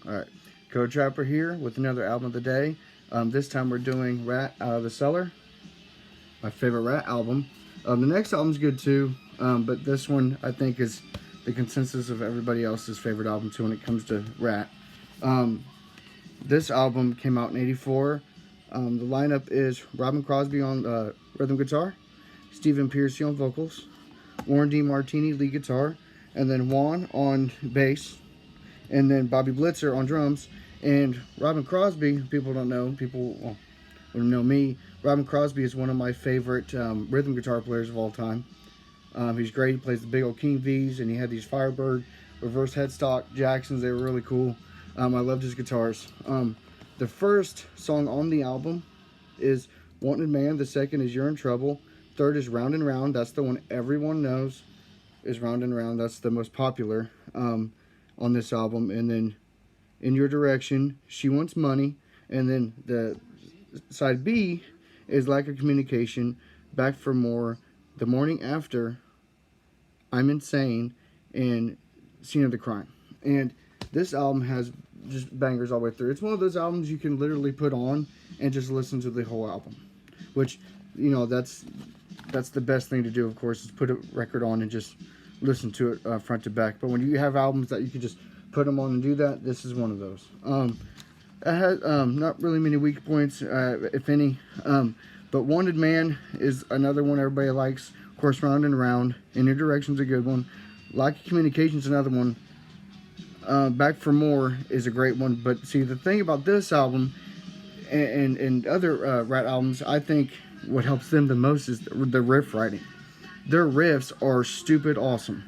Alright, Code Trapper here with another album of the day. This time we're doing Ratt out of the Cellar, my favorite Ratt album. The next album's good too, but this one I think is the consensus of everybody else's favorite album too when it comes to Ratt. This album came out in '84. The lineup is Robin Crosby on rhythm guitar, Stephen Pearcy on vocals, Warren D. Martini lead guitar, and then Juan on bass, and then Bobby Blitzer on drums. And Robin Crosby, people don't know, people wouldn't know me. Robin Crosby is one of my favorite rhythm guitar players of all time. He's great. He plays the big old King V's, and he had these Firebird reverse headstock Jacksons. They were really cool. I loved his guitars. The first song on the album is Wanted Man. The second is You're in Trouble. Third is Round and Round. That's the one everyone knows is Round and Round. That's the most popular on this album. And then In Your Direction, She Wants Money. And then the side B is Lack of Communication, Back for More, The Morning After, I'm Insane, and Scene of the Crime. And this album has just bangers all the way through. It's one of those albums you can literally put on and just listen to the whole album, which, you know, that's the best thing to do, of course, is put a record on and just listen to it front to back. But when you have albums that you can just put them on and do that, this is one of those. It has not really many weak points, if any, but Wanted Man is another one everybody likes. Of course, Round and Round, In Your Direction's a good one. Lack of Communication's another one. Back for More is a great one. But see, the thing about this album and other Ratt albums, I think what helps them the most is the riff writing. Their riffs are stupid awesome.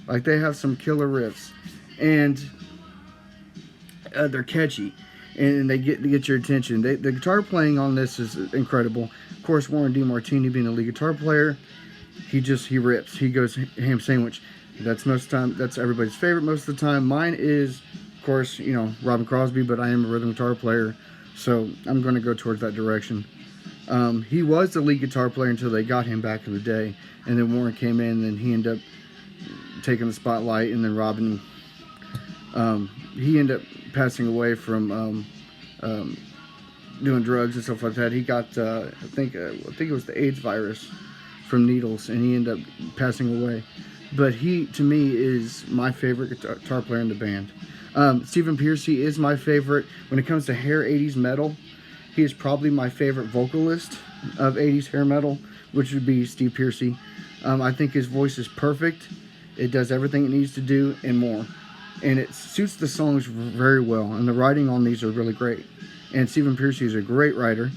Like, they have some killer riffs, and they're catchy, and they get your attention. The guitar playing on this is incredible. Of course, Warren D. Martini being the lead guitar player, he rips. He goes ham sandwich. That's most of the time. That's everybody's favorite most of the time. Mine is, of course, you know, Robin Crosby, but I am a rhythm guitar player, so I'm going to go towards that direction. He was the lead guitar player until they got him back in the day, and then Warren came in, and he ended up taking the spotlight, and then Robin, he ended up passing away from doing drugs and stuff like that. He got, I think it was the AIDS virus from needles, and he ended up passing away. But he, to me, is my favorite guitar player in the band. Stephen Pearcy is my favorite. When it comes to hair 80s metal, he is probably my favorite vocalist of 80s hair metal, which would be Steve Pearcy. I think his voice is perfect. It does everything it needs to do and more. And it suits the songs very well. And the writing on these are really great. And Stephen Pearcy is a great writer,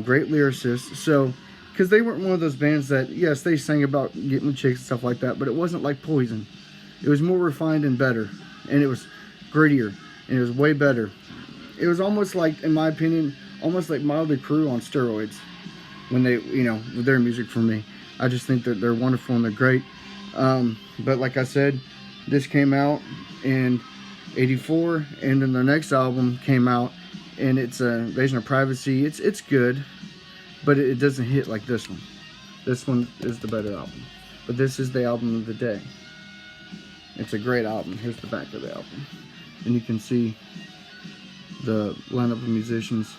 great lyricist. So, because they weren't one of those bands that, yes, they sang about getting chicks and stuff like that, but it wasn't like Poison. It was more refined and better. And it was grittier. And it was way better. It was almost like, in my opinion, almost like Motley Crue on steroids when they, you know, with their music for me. I just think that they're wonderful and they're great. But like I said, this came out in '84, and then their next album came out, and it's Invasion of Privacy. It's good, but it doesn't hit like this one. This one is the better album. But this is the album of the day. It's a great album. Here's the back of the album. And you can see the lineup of musicians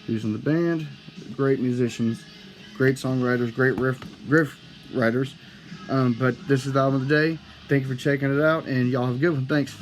using the band. Great musicians, great songwriters, great riff writers. But this is the album of the day. Thank you for checking it out, and y'all have a good one. Thanks.